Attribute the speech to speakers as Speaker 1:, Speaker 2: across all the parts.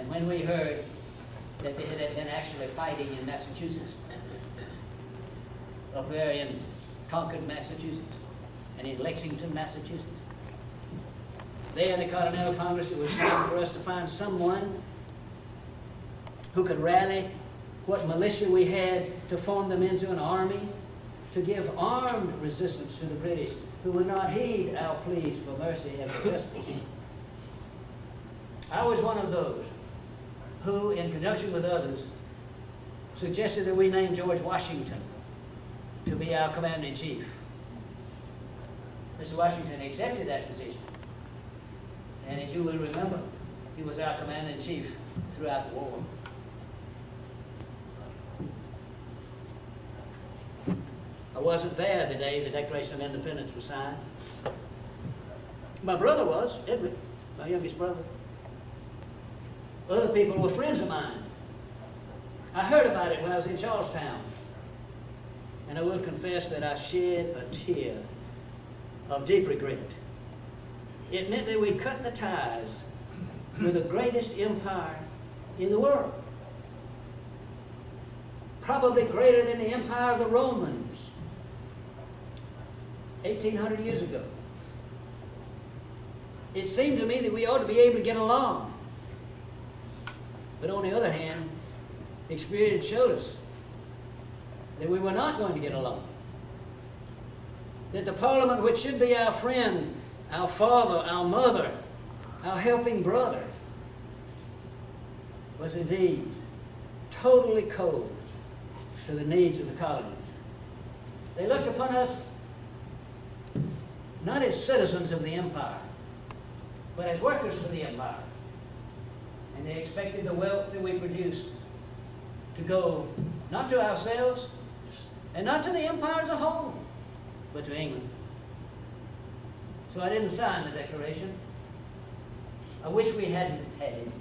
Speaker 1: And when we heard that they had been actually fighting in Massachusetts, up there in Concord, Massachusetts, and in Lexington, Massachusetts, there in the Continental Congress, it was time for us to find someone who could rally what militia we had to form them into an army, to give armed resistance to the British, who would not heed our pleas for mercy and for justice. I was one of those who, in conjunction with others, suggested that we name George Washington to be our commander-in-chief. Mr. Washington accepted that position. And as you will remember, he was our commander-in-chief throughout the war. I wasn't there the day the Declaration of Independence was signed. My brother was, Edward, my youngest brother. Other people were friends of mine. I heard about it when I was in Charlestown. And I will confess that I shed a tear of deep regret. It meant that we cut the ties with the greatest empire in the world. Probably greater than the empire of the Romans 1,800 years ago. It seemed to me that we ought to be able to get along. But on the other hand, experience showed us that we were not going to get along. That the Parliament, which should be our friend, our father, our mother, our helping brother, was indeed totally cold to the needs of the colonies. They looked upon us not as citizens of the empire, but as workers for the empire. And they expected the wealth that we produced to go not to ourselves and not to the empire as a whole, but to England. So I didn't sign the Declaration. I wish we hadn't had it.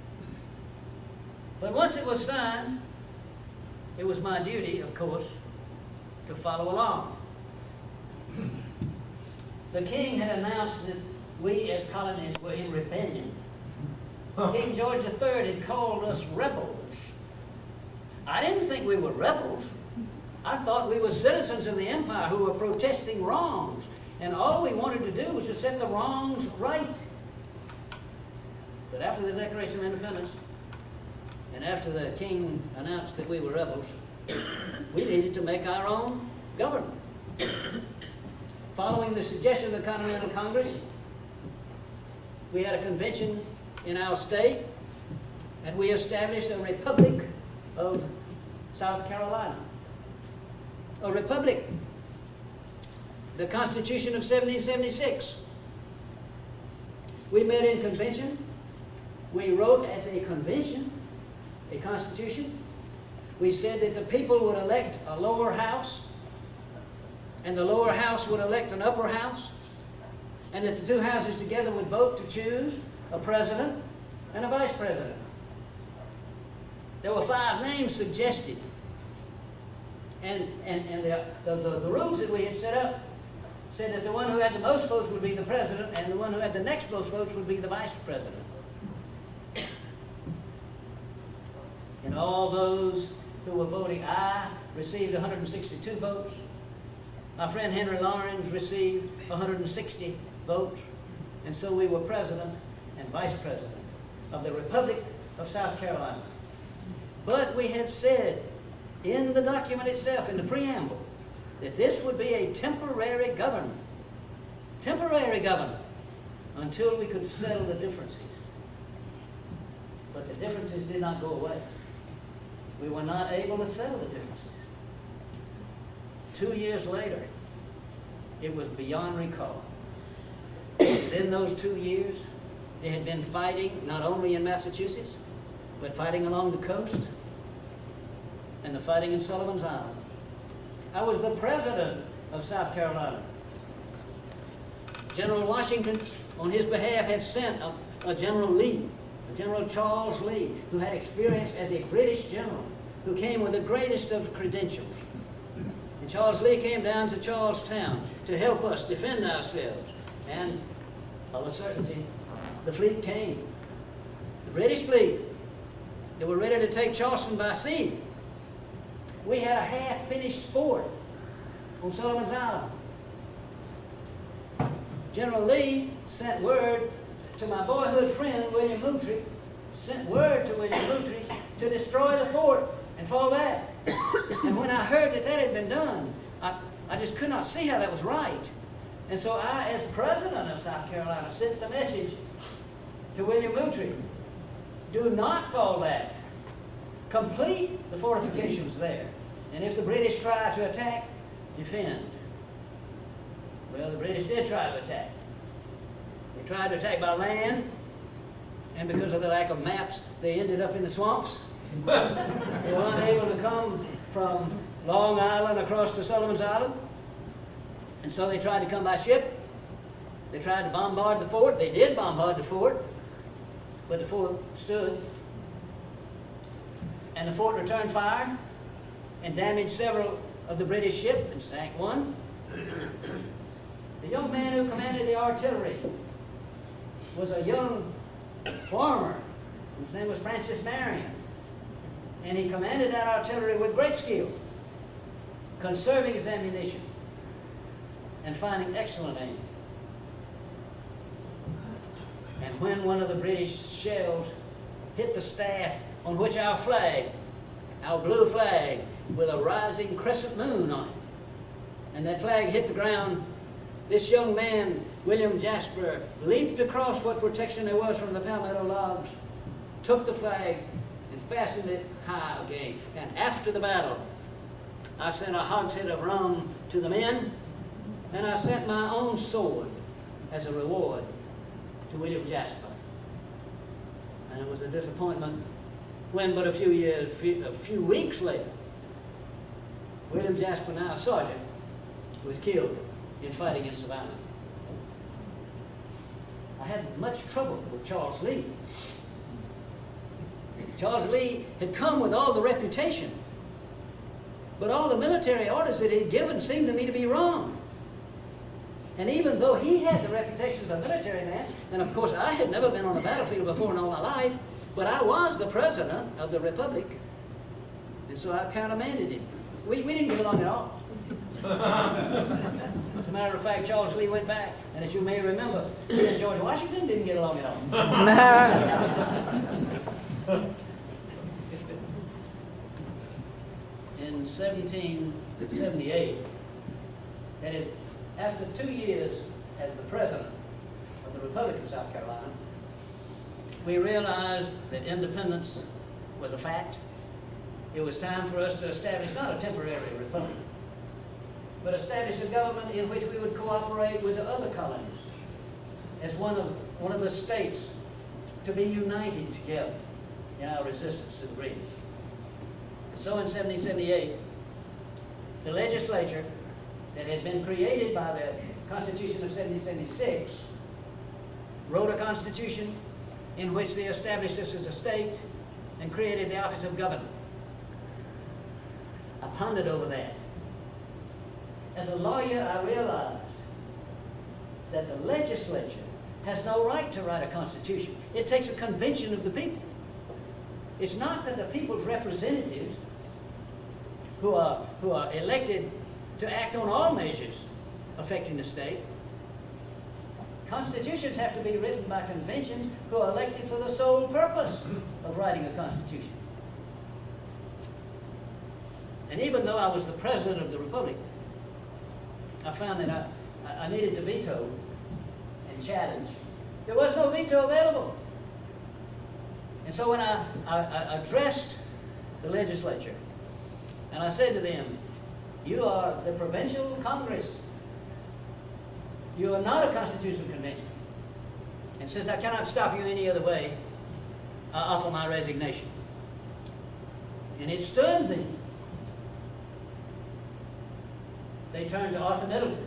Speaker 1: But once it was signed, it was my duty, of course, to follow along. The king had announced that we as colonies were in rebellion. King George III had called us rebels. I didn't think we were rebels. I thought we were citizens of the empire who were protesting wrongs. And all we wanted to do was to set the wrongs right. But after the Declaration of Independence, and after the king announced that we were rebels, we needed to make our own government. Following the suggestion of the Continental Congress, we had a convention in our state, and we established a Republic of South Carolina. A republic. The Constitution of 1776. We met in convention. We wrote as a convention a constitution. We said that the people would elect a lower house, and the lower house would elect an upper house, and that the two houses together would vote to choose a president and a vice president. There were 5 names suggested. And the rules that we had set up said that the one who had the most votes would be the president, and the one who had the next most votes would be the vice president. And all those who were voting aye received 162 votes. My friend Henry Laurens received 160 votes. And so we were president and vice president of the Republic of South Carolina. But we had said in the document itself, in the preamble, that this would be a temporary government. Temporary government until we could settle the differences. But the differences did not go away. We were not able to settle the differences. 2 years later, it was beyond recall. Within those 2 years, they had been fighting not only in Massachusetts, but fighting along the coast and the fighting in Sullivan's Island. I was the president of South Carolina. General Washington, on his behalf, had sent a General Lee, a General Charles Lee, who had experience as a British general, who came with the greatest of credentials. And Charles Lee came down to Charlestown to help us defend ourselves. And, of a certainty, the fleet came. The British fleet They were ready to take Charleston by sea. We had a half-finished fort on Sullivan's Island. General Lee sent word to my boyhood friend, William Moultrie, sent word to William Moultrie to destroy the fort and fall back. And when I heard that that had been done, I just could not see how that was right. And so I, as president of South Carolina, sent the message to William Moultrie: do not fall back. Complete the fortifications there. And if the British try to attack, defend. Well, the British did try to attack. They tried to attack by land, and because of the lack of maps, they ended up in the swamps. They were unable to come from Long Island across to Sullivan's Island, and so they tried to come by ship. They tried to bombard the fort. They did bombard the fort, but the fort stood. And the fort returned fire and damaged several of the British ships and sank one. The young man who commanded the artillery was a young farmer whose name was Francis Marion. And he commanded that artillery with great skill, conserving his ammunition and finding excellent aim. And when one of the British shells hit the staff on which our flag, our blue flag, with a rising crescent moon on it, and that flag hit the ground, this young man, William Jasper, leaped across what protection there was from the palmetto logs, took the flag, and fastened it high again. And after the battle, I sent a hogshead of rum to the men, and I sent my own sword as a reward to William Jasper. And it was a disappointment when, but a few weeks later, William Jasper, now a sergeant, was killed in fighting in Savannah. I had much trouble with Charles Lee. Charles Lee had come with all the reputation, but all the military orders that he'd given seemed to me to be wrong. And even though he had the reputation of a military man, and of course I had never been on a battlefield before in all my life, but I was the president of the Republic, and so I countermanded him. We didn't get along at all. As a matter of fact, Charles Lee went back, and as you may remember, he and George Washington didn't get along at all. In 1778, that is, after 2 years as the president of the Republic of South Carolina, we realized that independence was a fact. It was time for us to establish not a temporary republic, but establish a government in which we would cooperate with the other colonies as one of the states, to be united together in our resistance to the British. So in 1778, the legislature that had been created by the Constitution of 1776 wrote a constitution in which they established us as a state and created the office of governor. I pondered over that. As a lawyer, I realized that the legislature has no right to write a constitution. It takes a convention of the people. It's not that the people's representatives who are elected to act on all measures affecting the state. Constitutions have to be written by conventions who are elected for the sole purpose of writing a constitution. And even though I was the president of the Republic, I found that I needed to veto and challenge. There was no veto available. And so when I addressed the legislature, and I said to them, you are the provincial Congress. You are not a constitutional convention. And since I cannot stop you any other way, I offer my resignation. And it stunned them. They turned to Arthur Middleton.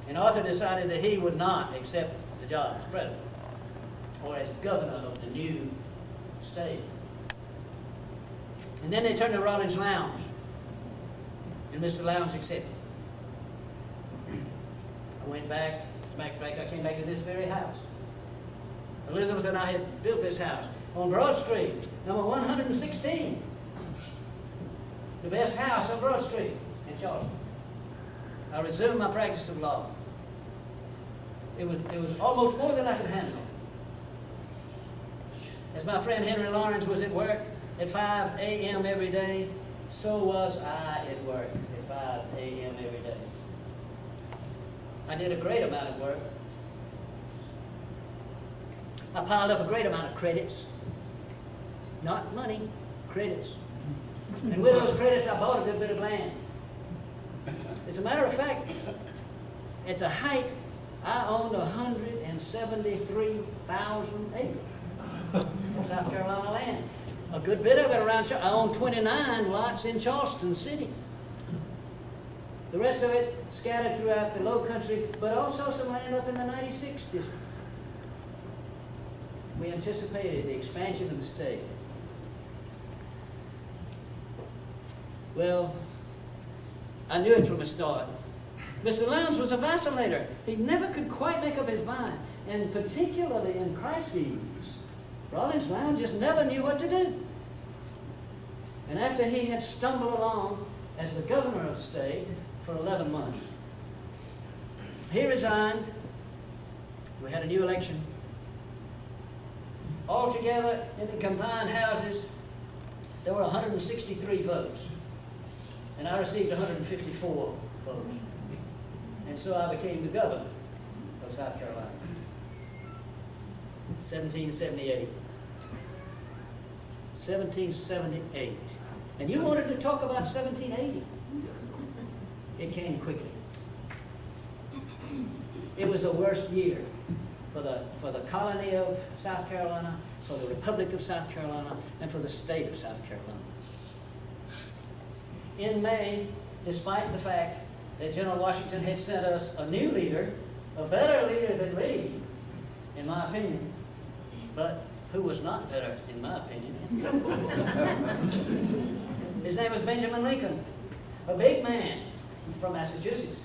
Speaker 1: And Arthur decided that he would not accept the job as president or as governor of the new state. And then they turned to Rollins Lowndes, and Mr. Lowndes accepted. I went back. As a matter of fact, I came back to this very house. Elizabeth and I had built this house. on Broad Street, number 116. The best house on Broad Street in Charleston. I resumed my practice of law. It was almost more than I could handle. As my friend Henry Lawrence was at work at 5 a.m. every day, so was I at work at 5 a.m. every day. I did a great amount of work. I piled up a great amount of credits. Not money, credits. And with those credits, I bought a good bit of land. As a matter of fact, at the height, I owned 173,000 acres of South Carolina land. A good bit of it around. I owned 29 lots in Charleston City. The rest of it scattered throughout the low country, but also some land up in the 96 district. We anticipated the expansion of the state. Well, I knew it from the start. Mr. Lowndes was a vacillator. He never could quite make up his mind, and particularly in crises, Rollins Lowndes just never knew what to do. And after he had stumbled along as the governor of the state for 11 months, he resigned. We had a new election. Altogether, in the combined houses, there were 163 votes. And I received 154 votes. And so I became the governor of South Carolina. 1778. 1778. And you wanted to talk about 1780. It came quickly. It was the worst year for the colony of South Carolina, for the Republic of South Carolina, and for the state of South Carolina. In May, despite the fact that General Washington had sent us a new leader, a better leader than Lee, in my opinion, but who was not better, in my opinion. His name was Benjamin Lincoln, a big man from Massachusetts,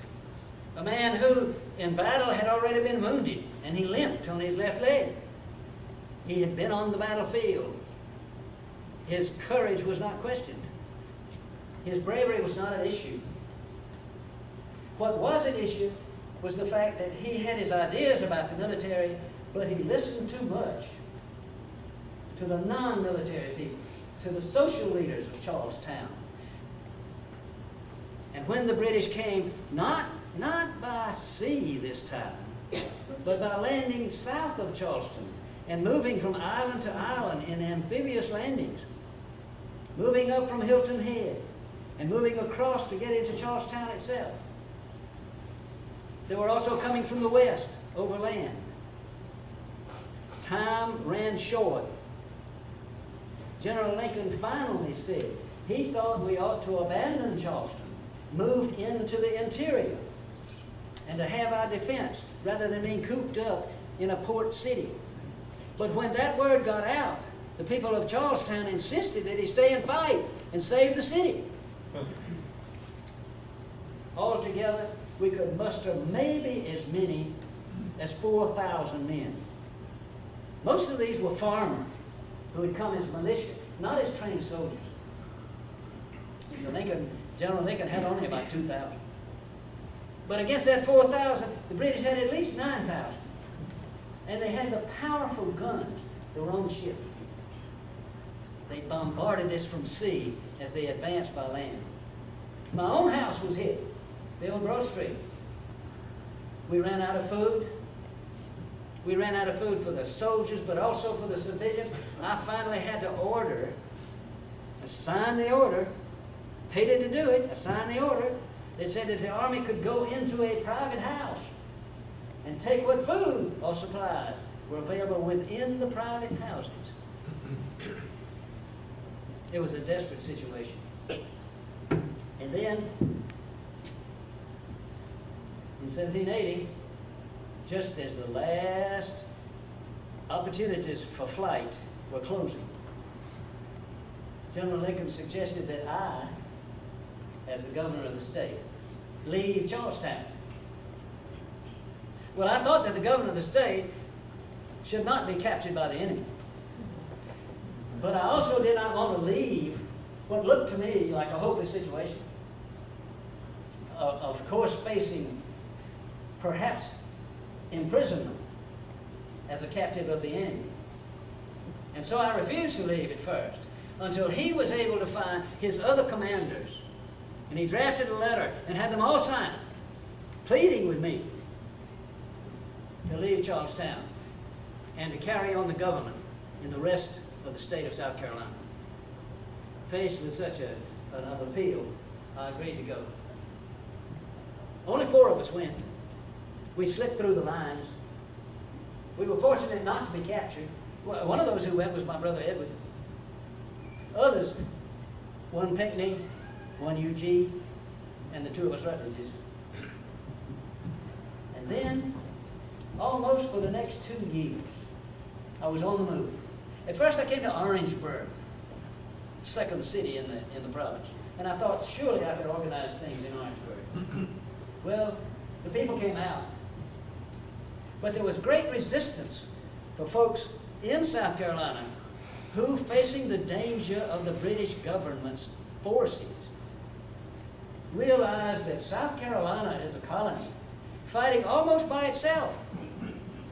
Speaker 1: a man who in battle had already been wounded, and he limped on his left leg. He had been on the battlefield. His courage was not questioned. His bravery was not an issue. What was an issue was the fact that he had his ideas about the military, but he listened too much to the non-military people, to the social leaders of Charlestown. And when the British came, not by sea this time, but by landing south of Charleston and moving from island to island in amphibious landings, moving up from Hilton Head and moving across to get into Charlestown itself. They were also coming from the west, overland. Time ran short. General Lincoln finally said he thought we ought to abandon Charleston, move into the interior, and to have our defense rather than being cooped up in a port city. But when that word got out, the people of Charlestown insisted that he stay and fight and save the city. Altogether, we could muster maybe as many as 4,000 men. Most of these were farmers who had come as militia, not as trained soldiers. So General Lincoln had only about 2,000. But against that 4,000, the British had at least 9,000. And they had the powerful guns that were on ship. They bombarded us from sea as they advanced by land. My own house was hit, there on Broad Street. We ran out of food. We ran out of food for the soldiers, but also for the civilians. I finally had to sign the order, hated to do it, I signed the order that said that the Army could go into a private house and take what food or supplies were available within the private houses. It was a desperate situation. And then, in 1780, just as the last opportunities for flight were closing, General Lincoln suggested that I, as the governor of the state, leave Charlestown. Well, I thought that the governor of the state should not be captured by the enemy. But I also did not want to leave what looked to me like a hopeless situation. Of course, facing perhaps imprisonment as a captive of the enemy. And so I refused to leave at first until he was able to find his other commanders. And he drafted a letter and had them all sign it, pleading with me to leave Charlestown and to carry on the government in the rest of the state of South Carolina. Faced with such an appeal, I agreed to go. Only 4 of us went. We slipped through the lines. We were fortunate not to be captured. One of those who went was my brother Edward. Others, one Pinckney, one Eugene, and the 2 of us Rutledges. And then, almost for the next 2 years, I was on the move. At first I came to Orangeburg, second city in the province. And I thought, surely I could organize things in Orangeburg. Well, the people came out. But there was great resistance for folks in South Carolina who, facing the danger of the British government's forces, realized that South Carolina is a colony, fighting almost by itself.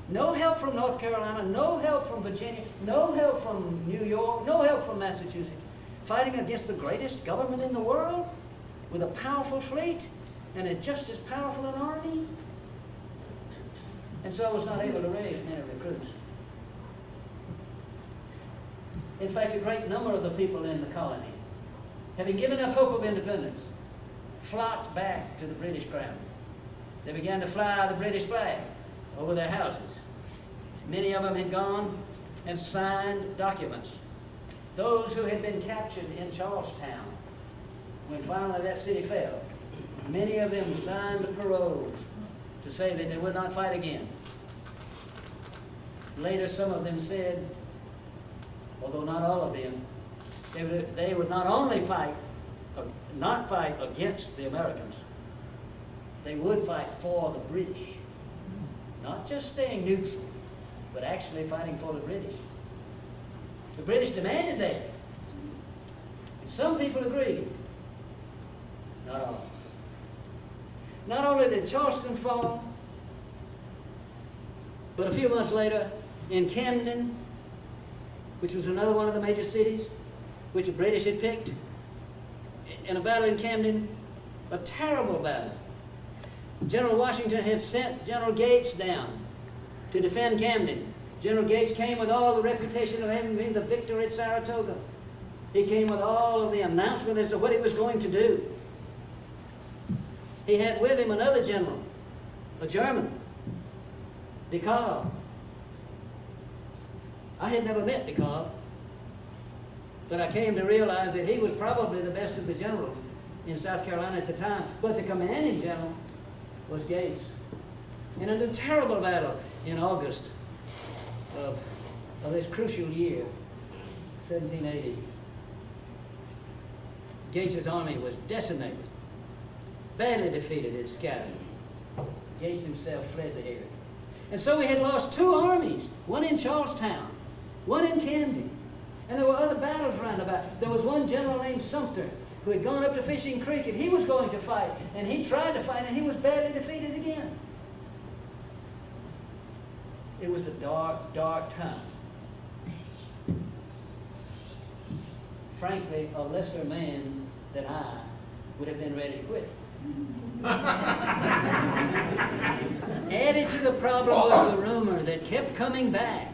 Speaker 1: No help from North Carolina, no help from Virginia, no help from New York, no help from Massachusetts. Fighting against the greatest government in the world with a powerful fleet and a just as powerful an army. And so I was not able to raise many recruits. In fact, a great number of the people in the colony, having given up hope of independence, flocked back to the British crown. They began to fly the British flag over their houses. Many of them had gone and signed documents. Those who had been captured in Charlestown, when finally that city fell, many of them signed paroles to say that they would not fight again. Later, some of them said, although not all of them, they would not only not fight against the Americans, they would fight for the British. Not just staying neutral, but actually fighting for the British. The British demanded that. And some people agreed. Not all. Not only did Charleston fall, but a few months later, in Camden, which was another one of the major cities, which the British had picked, in a battle in Camden, a terrible battle. General Washington had sent General Gates down to defend Camden. General Gates came with all the reputation of having been the victor at Saratoga. He came with all of the announcement as to what he was going to do. He had with him another general, a German, de Kalb. I had never met de Kalb, but I came to realize that he was probably the best of the generals in South Carolina at the time. But the commanding general was Gates. And in a terrible battle in August of this crucial year, 1780, Gates's army was decimated, badly defeated and scattered. Gates himself fled the area. And so we had lost 2 armies, one in Charlestown, one in Camden. And there were other battles round about. There was one general named Sumter who had gone up to Fishing Creek, and he was going to fight. And he tried to fight, and he was badly defeated again. It was a dark, dark time. Frankly, a lesser man than I would have been ready to quit. Added to the problem was the rumor that kept coming back,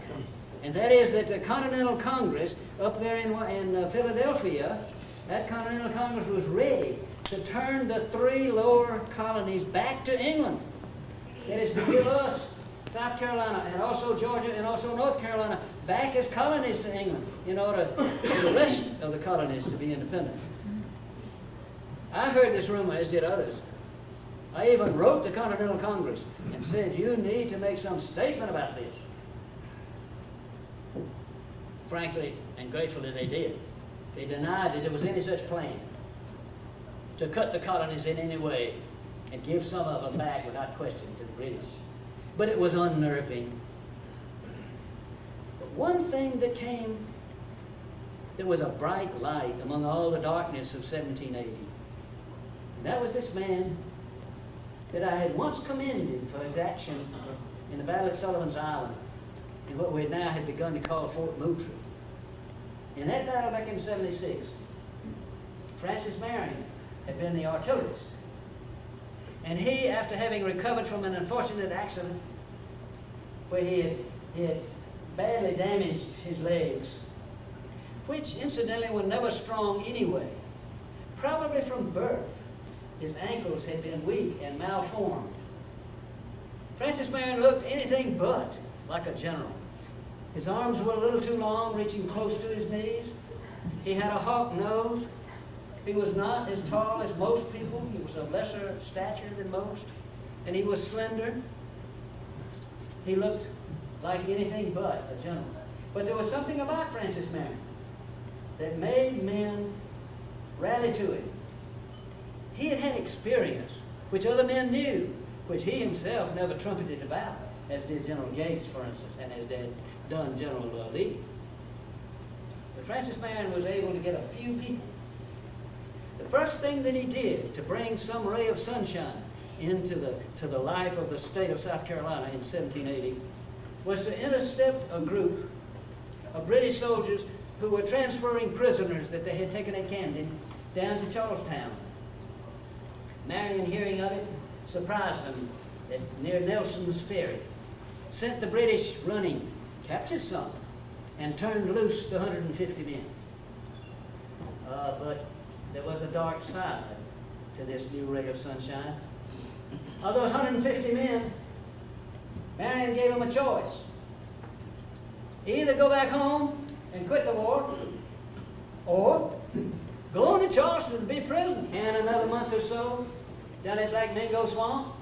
Speaker 1: and that is that the Continental Congress up there in Philadelphia, that Continental Congress was ready to turn the 3 lower colonies back to England. That is to give us South Carolina and also Georgia and also North Carolina back as colonies to England in order for the rest of the colonies to be independent. I heard this rumor, as did others. I even wrote the Continental Congress and said, you need to make some statement about this. Frankly and gratefully they did. They denied that there was any such plan to cut the colonies in any way and give some of them back without question to the British. But it was unnerving. But one thing that came there was a bright light among all the darkness of 1780. And that was this man that I had once commended for his action in the Battle at Sullivan's Island, in what we now had begun to call Fort Moultrie. In that battle back in 76, Francis Marion had been the artillerist. And he, after having recovered from an unfortunate accident where he had badly damaged his legs, which incidentally were never strong anyway, probably from birth, his ankles had been weak and malformed. Francis Marion looked anything but like a general. His arms were a little too long, reaching close to his knees. He had a hawk nose. He was not as tall as most people. He was of lesser stature than most. And he was slender. He looked like anything but a gentleman. But there was something about Francis Marion that made men rally to him. He had had experience, which other men knew, which he himself never trumpeted about, as did General Gates, for instance, and as did General Lee. But Francis Marion was able to get a few people. The first thing that he did to bring some ray of sunshine into the life of the state of South Carolina in 1780 was to intercept a group of British soldiers who were transferring prisoners that they had taken at Camden down to Charlestown. Marion, hearing of it, surprised them near Nelson's Ferry, sent the British running, captured some, and turned loose the 150 men. But there was a dark side to this new ray of sunshine. Of those 150 men, Marion gave them a choice. Either go back home and quit the war, or go on to Charleston and be a prisoner. And another month or so down at Black Mingo Swamp.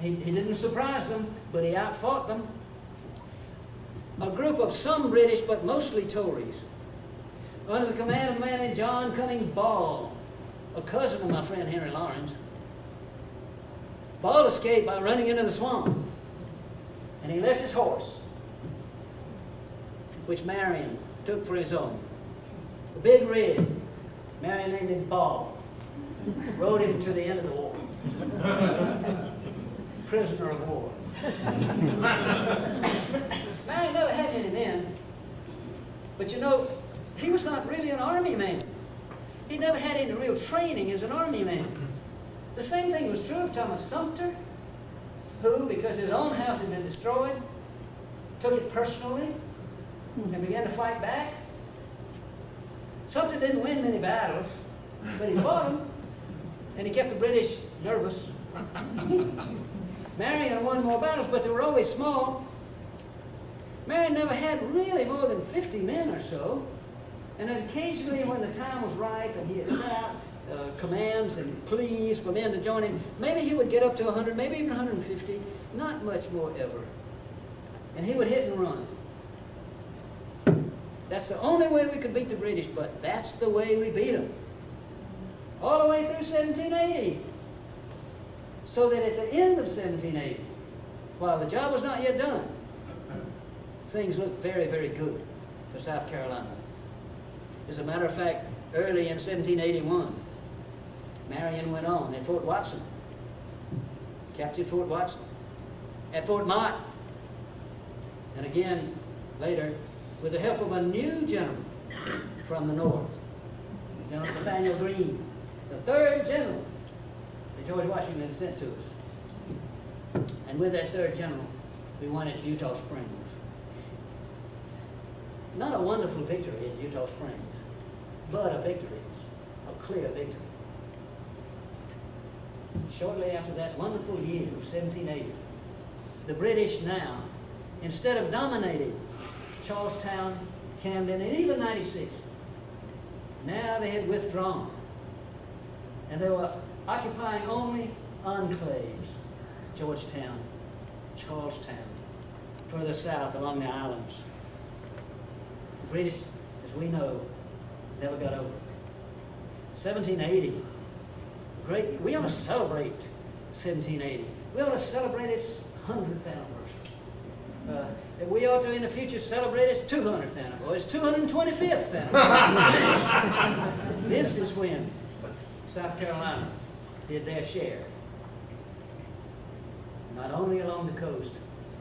Speaker 1: He didn't surprise them, but he outfought them. A group of some British, but mostly Tories, under the command of a man named John Cumming Ball, a cousin of my friend Henry Lawrence. Ball escaped by running into the swamp, and he left his horse, which Marion took for his own. The Big Red, Marion named him Ball, rode him to the end of the war. Prisoner of war. Marion never had any men, but you know, he was not really an army man. He never had any real training as an army man. The same thing was true of Thomas Sumter, who, because his own house had been destroyed, took it personally and began to fight back. Sumter didn't win many battles, but he fought them, and he kept the British nervous. Marion won more battles, but they were always small. Marion never had really more than 50 men or so, and occasionally when the time was ripe and he had sent out commands and pleas for men to join him, maybe he would get up to 100, maybe even 150, not much more ever. And he would hit and run. That's the only way we could beat the British, but that's the way we beat them. All the way through 1780. So that at the end of 1780, while the job was not yet done, things looked very, very good for South Carolina. As a matter of fact, early in 1781, Marion went on at Fort Watson, captured Fort Watson, at Fort Mott, and again later with the help of a new general from the north, General Nathaniel Greene, the third general that George Washington sent to us. And with that third general, we won at Eutaw Springs. Not a wonderful victory at Eutaw Springs, but a victory, a clear victory. Shortly after that wonderful year of 1780, the British now, instead of dominating Charlestown, Camden, and even 96, now they had withdrawn. And they were occupying only enclaves, Georgetown, Charlestown, further south along the islands. The British, as we know, never got over it. 1780, great, we ought to celebrate 1780. We ought to celebrate its 100th anniversary. that we ought to in the future celebrate its 200th anniversary, its 225th anniversary. This is when South Carolina did their share. Not only along the coast,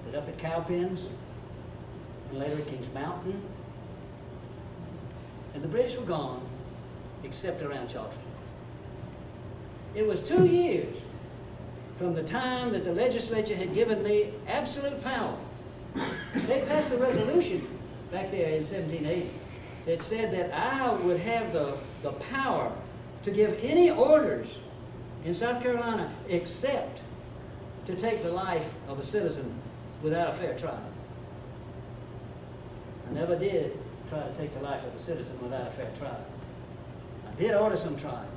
Speaker 1: but up at Cowpens, and later at Kings Mountain. And the British were gone, except around Charleston. It was 2 years from the time that the legislature had given me absolute power. They passed a resolution back there in 1780 that said that I would have the power to give any orders in South Carolina except to take the life of a citizen without a fair trial. I never did try to take the life of a citizen without a fair trial. I did order some trial.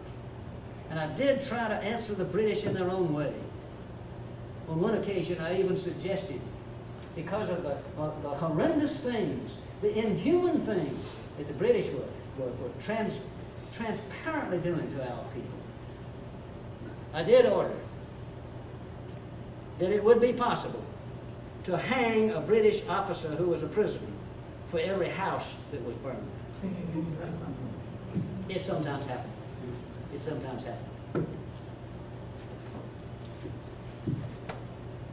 Speaker 1: And I did try to answer the British in their own way. On one occasion, I even suggested, because of the horrendous things, the inhuman things that the British were transparently doing to our people, I did order that it would be possible to hang a British officer who was a prisoner for every house that was burned. It sometimes happened. It sometimes happened.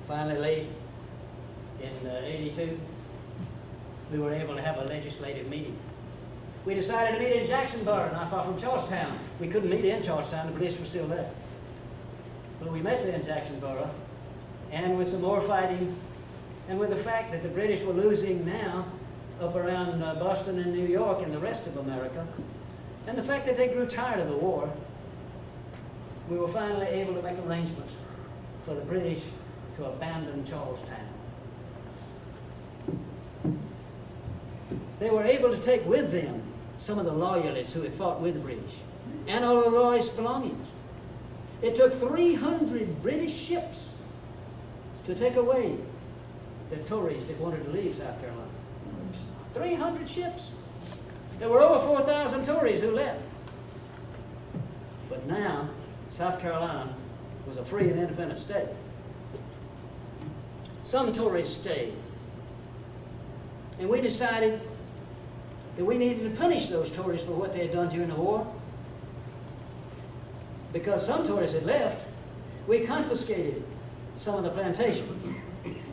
Speaker 1: Finally, late in 82, we were able to have a legislative meeting. We decided to meet in Jacksonboro, not far from Charlestown. We couldn't meet in Charlestown, the British were still there. But we met there in Jacksonboro, and with some more fighting, and with the fact that the British were losing now up around Boston and New York and the rest of America, and the fact that they grew tired of the war, we were finally able to make arrangements for the British to abandon Charlestown. They were able to take with them some of the loyalists who had fought with the British and all the loyalist belongings. It took 300 British ships to take away the Tories that wanted to leave South Carolina. 300 ships. There were over 4,000 Tories who left. But now, South Carolina was a free and independent state. Some Tories stayed. And we decided that we needed to punish those Tories for what they had done during the war. Because some Tories had left, we confiscated some of the plantation.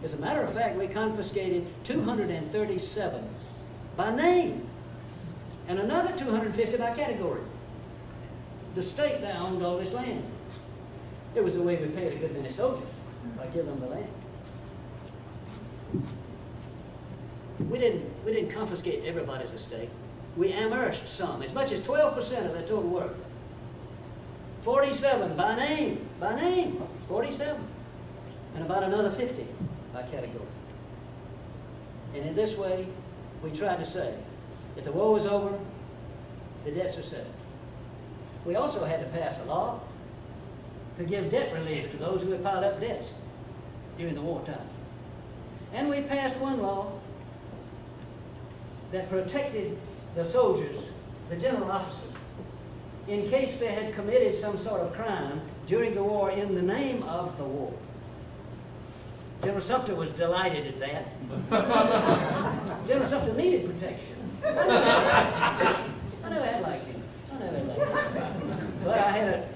Speaker 1: As a matter of fact, we confiscated 237 by name and another 250 by category. The state now owned all this land. It was the way we paid a good many soldiers, by giving them the land. We didn't confiscate everybody's estate. We amherst some, as much as 12% of their total worth. 47 by name, 47. And about another 50 by category. And in this way, we tried to say, if the war was over, the debts are settled. We also had to pass a law to give debt relief to those who had piled up debts during the wartime. And we passed one law that protected the soldiers, the general officers, in case they had committed some sort of crime during the war in the name of the war. General Sumter was delighted at that. General Sumter needed protection. I never had liked him. But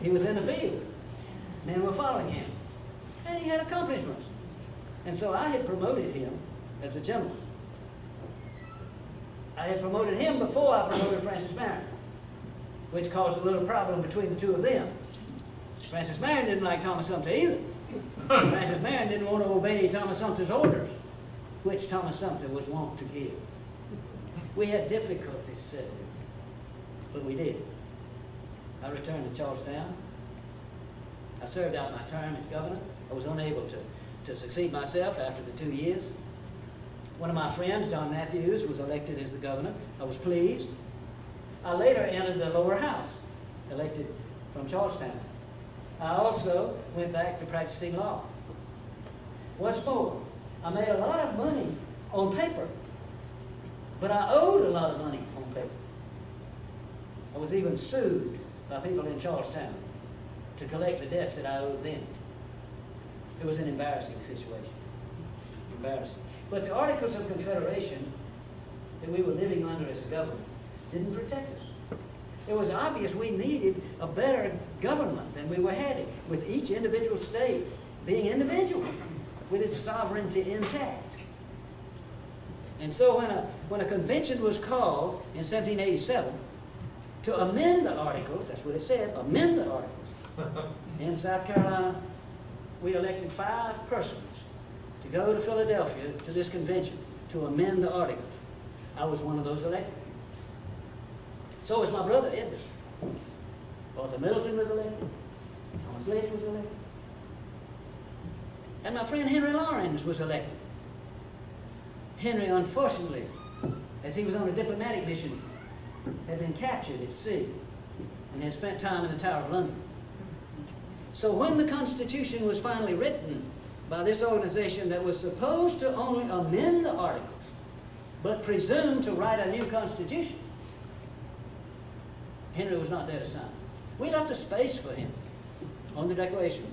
Speaker 1: he was in the field. Men were following him. And he had accomplishments. And so I had promoted him as a general. I had promoted him before I promoted Francis Marion, which caused a little problem between the two of them. Francis Marion didn't like Thomas Sumter either. Francis Marion didn't want to obey Thomas Sumter's orders, which Thomas Sumter was wont to give. We had difficulties settling, but we did. I returned to Charlestown. I served out my term as governor. I was unable to succeed myself after the 2 years. One of my friends, John Matthews, was elected as the governor. I was pleased. I later entered the lower house, elected from Charlestown. I also went back to practicing law. What's more, I made a lot of money on paper, but I owed a lot of money on paper. I was even sued by people in Charlestown to collect the debts that I owed them. It was an embarrassing situation. embarrassing. But the Articles of Confederation that we were living under as a government didn't protect us. It was obvious we needed a better government than we were having, with each individual state being individual, with its sovereignty intact. And so when a convention was called in 1787 to amend the Articles, that's what it said, amend the Articles, in South Carolina, we elected 5 persons to go to Philadelphia to this convention to amend the Articles. I was one of those elected. So was my brother Edward. Arthur Middleton was elected. Thomas Ledge was elected. And my friend Henry Laurens was elected. Henry, unfortunately, as he was on a diplomatic mission, had been captured at sea and had spent time in the Tower of London. So when the Constitution was finally written by this organization that was supposed to only amend the Articles, but presumed to write a new Constitution, Henry was not there to sign. We left a space for him on the Declaration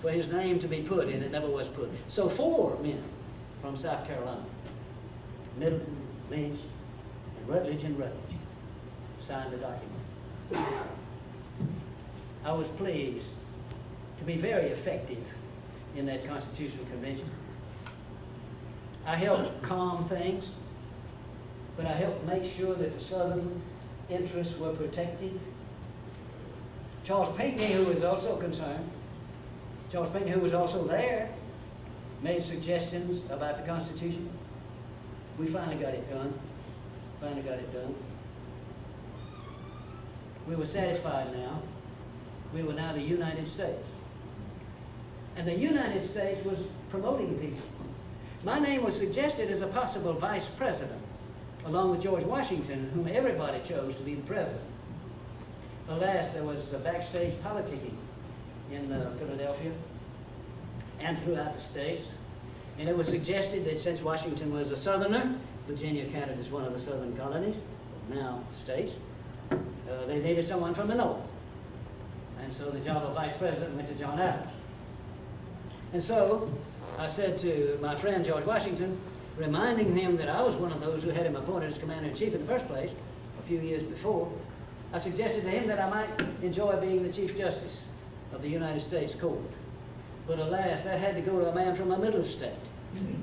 Speaker 1: for his name to be put, and it never was put. So 4 men from South Carolina, Middleton, Lynch, and Rutledge, signed the document. I was pleased to be very effective in that Constitutional Convention. I helped calm things, but I helped make sure that the Southern interests were protected. Charles Pinckney, who was also concerned, Charles Pinckney, who was also there, made suggestions about the Constitution. We finally got it done. We were satisfied now. We were now the United States. And the United States was promoting people. My name was suggested as a possible vice president, along with George Washington, whom everybody chose to be the president. Alas, there was a backstage politicking in Philadelphia and throughout the states. And it was suggested that since Washington was a Southerner, Virginia counted as one of the Southern colonies, now states, they needed someone from the North. And so the job of vice president went to John Adams. And so I said to my friend George Washington, reminding him that I was one of those who had him appointed as commander-in-chief in the first place a few years before, I suggested to him that I might enjoy being the Chief Justice of the United States Court. But alas, that had to go to a man from a middle state.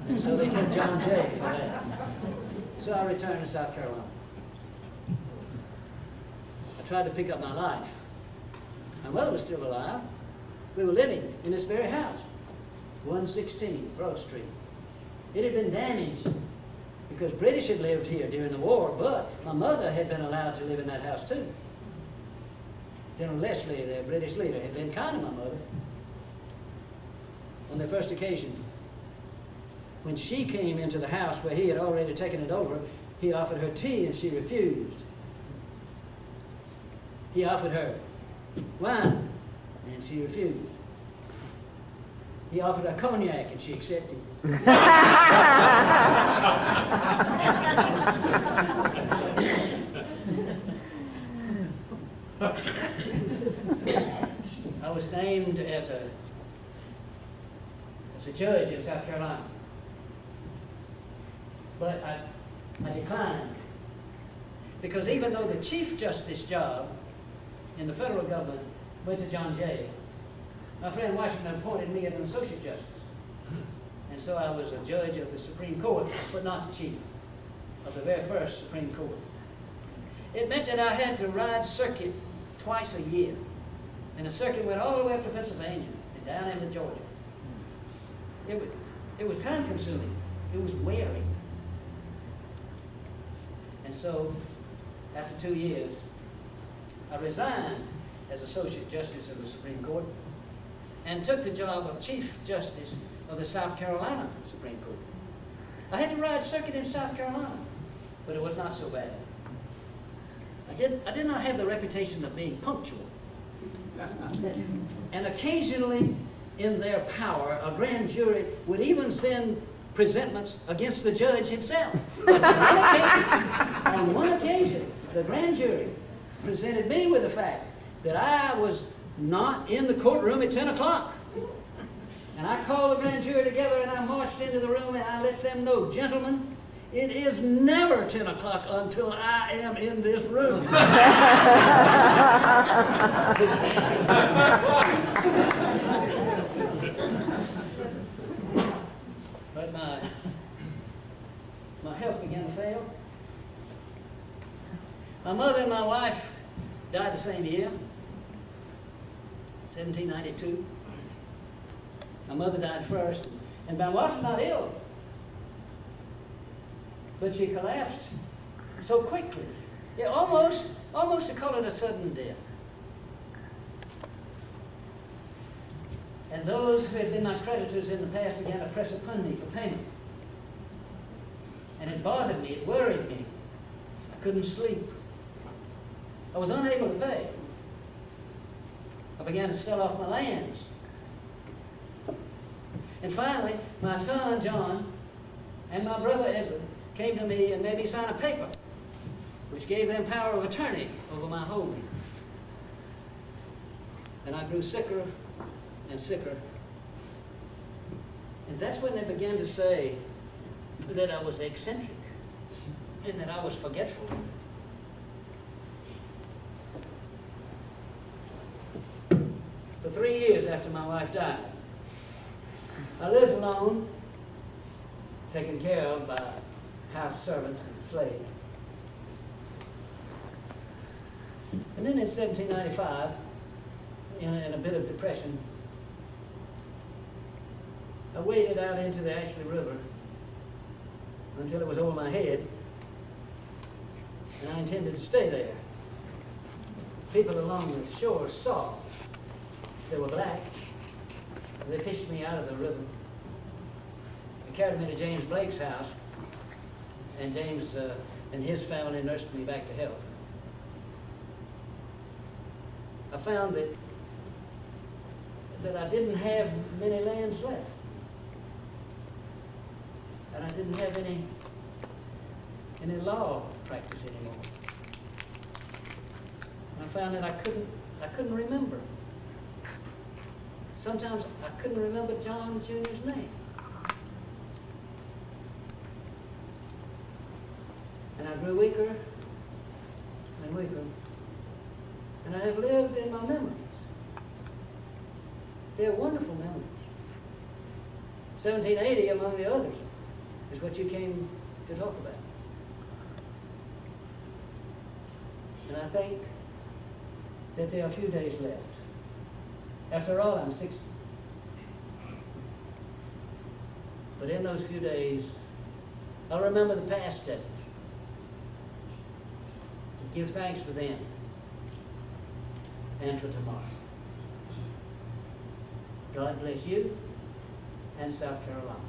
Speaker 1: And so they took John Jay for that. So I returned to South Carolina. I tried to pick up my life. My mother was still alive. We were living in this very house, 116 Broad Street. It had been damaged because British had lived here during the war, but my mother had been allowed to live in that house too. General Leslie, the British leader, had been kind to my mother. On the first occasion, when she came into the house where he had already taken it over, he offered her tea and she refused. He offered her wine and she refused. He offered her cognac and she accepted. I was named as a judge in South Carolina, but I declined, because even though the Chief Justice job in the federal government went to John Jay, my friend Washington appointed me as an associate justice. And so I was a judge of the Supreme Court, but not the chief, of the very first Supreme Court. It meant that I had to ride circuit twice a year. And the circuit went all the way up to Pennsylvania and down into Georgia. It was time consuming. It was wearing. And so, after 2 years, I resigned as Associate Justice of the Supreme Court and took the job of Chief Justice of the South Carolina Supreme Court. I had to ride circuit in South Carolina, but it was not so bad. I did not have the reputation of being punctual. And occasionally, in their power, a grand jury would even send presentments against the judge himself. But on one occasion, the grand jury presented me with the fact that I was not in the courtroom at 10 o'clock. And I called the grand jury together and I marched into the room and I let them know, gentlemen, it is never 10 o'clock until I am in this room. But my health began to fail. My mother and my wife died the same year, 1792. My mother died first, and my wife was not ill, but she collapsed so quickly. Yeah, almost to call it a sudden death. And those who had been my creditors in the past began to press upon me for payment. And it bothered me, it worried me. I couldn't sleep. I was unable to pay. I began to sell off my lands. And finally, my son, John, and my brother, Edward, came to me and made me sign a paper which gave them power of attorney over my holdings. And I grew sicker and sicker. And that's when they began to say that I was eccentric and that I was forgetful. For 3 years after my wife died, I lived alone, taken care of by house servant and slave. And then in 1795, in a bit of depression, I waded out into the Ashley River until it was over my head, and I intended to stay there. People along the shore saw they were black. They fished me out of the river. They carried me to James Blake's house, and James and his family nursed me back to health. I found that I didn't have many lands left. And I didn't have any law practice anymore. And I found that I couldn't remember. Sometimes I couldn't remember John Jr.'s name. And I grew weaker and weaker. And I have lived in my memories. They're wonderful memories. 1780, among the others, is what you came to talk about. And I think that there are a few days left. After all, I'm 60. But in those few days, I'll remember the past days. And give thanks for them and for tomorrow. God bless you and South Carolina.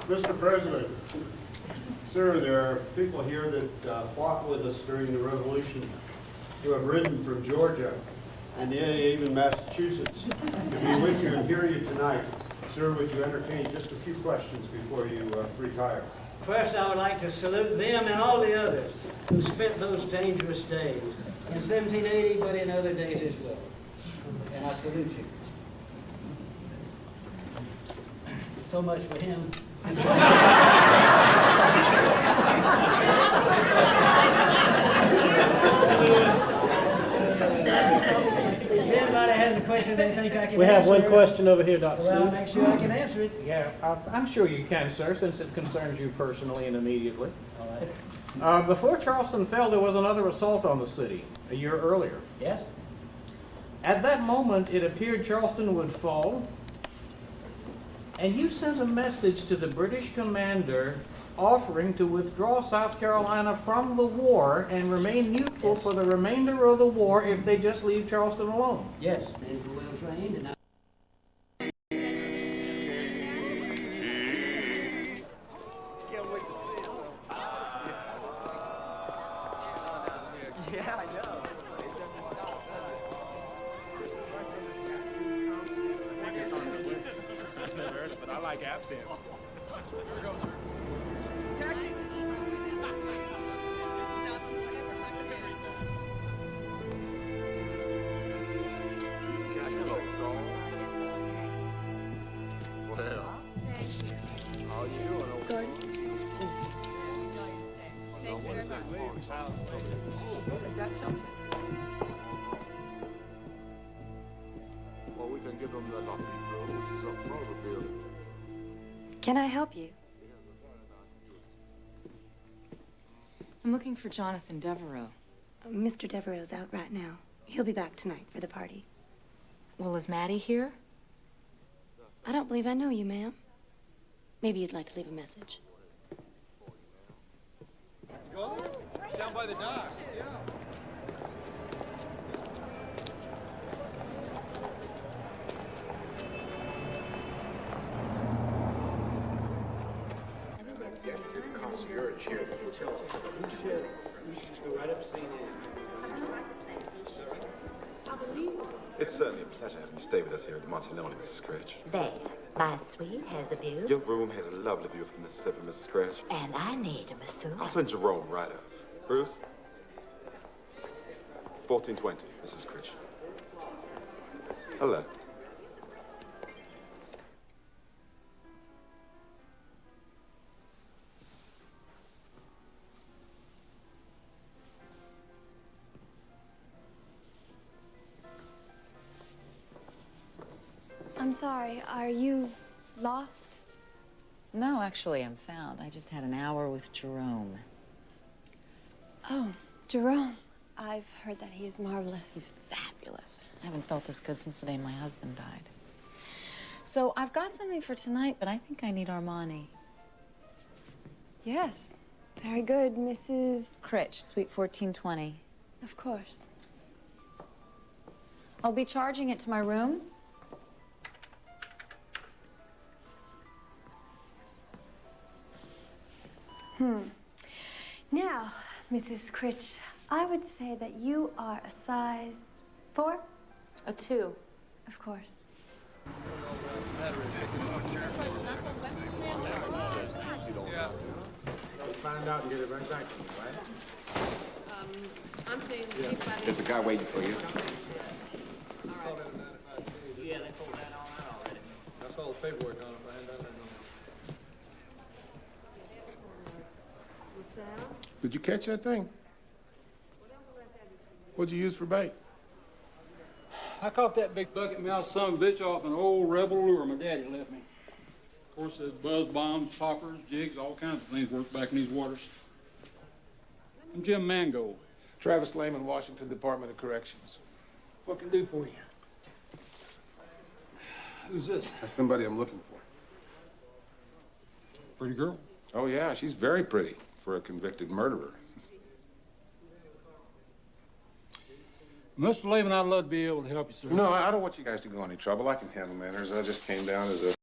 Speaker 2: Mr. President, sir, there are people here that fought with us during the Revolution who have ridden from Georgia and even Massachusetts to be with you and hear you tonight. Sir, would you entertain just a few questions before you retire?
Speaker 1: First, I would like to salute them and all the others who spent those dangerous days in 1780, but in other days as well. And I salute you. So much for him. If anybody has a question they think I can answer.
Speaker 3: We have one question over here, Dr.
Speaker 1: Well, I'll
Speaker 3: Smith.
Speaker 1: make sure I can answer it.
Speaker 3: Yeah, I'm sure you can, sir, since it concerns you personally and immediately.
Speaker 1: All right.
Speaker 3: Before Charleston fell, there was another assault on the city a year earlier.
Speaker 1: Yes?
Speaker 3: At that moment, it appeared Charleston would fall, and you sent a message to the British commander offering to withdraw South Carolina from the war and remain neutral for the remainder of the war if they just leave Charleston alone.
Speaker 1: Yes. They were well trained, and
Speaker 4: Yeah, I know. It doesn't stop, does it?
Speaker 5: Never heard of it. I like absinthe. Here we go, sir.
Speaker 4: Taxi!
Speaker 5: Well, how you doing, old
Speaker 6: Gordon?
Speaker 5: Well, we can give them the Lafitte room, which is up front of the building.
Speaker 6: Can I help you? I'm looking for Jonathan Devereaux.
Speaker 7: Mr. Devereaux's out right now. He'll be back tonight for the party.
Speaker 6: Well, is Maddie here?
Speaker 7: I don't believe I know you, ma'am. Maybe you'd like to leave a message.
Speaker 5: Down by the dock. Yeah. Guest to the concierge here at the hotel.
Speaker 8: It's certainly a pleasure having you stay with us here at the Montanoni, Mrs. Scratch.
Speaker 9: There. My suite has a view.
Speaker 8: Your room has a lovely view of the Mississippi, Mrs. Scratch.
Speaker 9: And I need a masseuse.
Speaker 8: I'll send Jerome right up. Bruce? 1420, Mrs. Scratch. Hello.
Speaker 7: I'm sorry, are you lost?
Speaker 6: No, actually, I'm found. I just had an hour with Jerome.
Speaker 7: Oh, Jerome. I've heard that he is marvelous.
Speaker 6: He's fabulous. I haven't felt this good since the day my husband died. So I've got something for tonight, but I think I need Armani.
Speaker 7: Yes, very good, Mrs.
Speaker 6: Critch, Suite 1420.
Speaker 7: Of course.
Speaker 6: I'll be charging it to my room.
Speaker 7: Now, Mrs. Critch, I would say that you are a size 4?
Speaker 6: A 2.
Speaker 7: Of course.
Speaker 5: Find out and get it right back to you, right?
Speaker 10: I'm saying anybody.
Speaker 8: There's a guy waiting for you.
Speaker 1: Yeah, they pulled that on out already.
Speaker 5: That's all the paperwork on it, I hadn't done that.
Speaker 11: Did you catch that thing? What'd you use for bait?
Speaker 12: I caught that big bucket mouth son of a bitch off an old rebel lure my daddy left me. Of course, there's buzz bombs, poppers, jigs, all kinds of things work back in these waters. I'm Jim Mango.
Speaker 11: Travis Lehman, Washington Department of Corrections.
Speaker 12: What can I do for you? Who's this?
Speaker 11: That's somebody I'm looking for.
Speaker 12: Pretty girl?
Speaker 11: Oh, yeah, she's very pretty for a convicted murderer.
Speaker 12: Mr. Lehman, I'd love to be able to help you, sir.
Speaker 11: No, I don't want you guys to go any trouble. I can handle matters. I just came down as a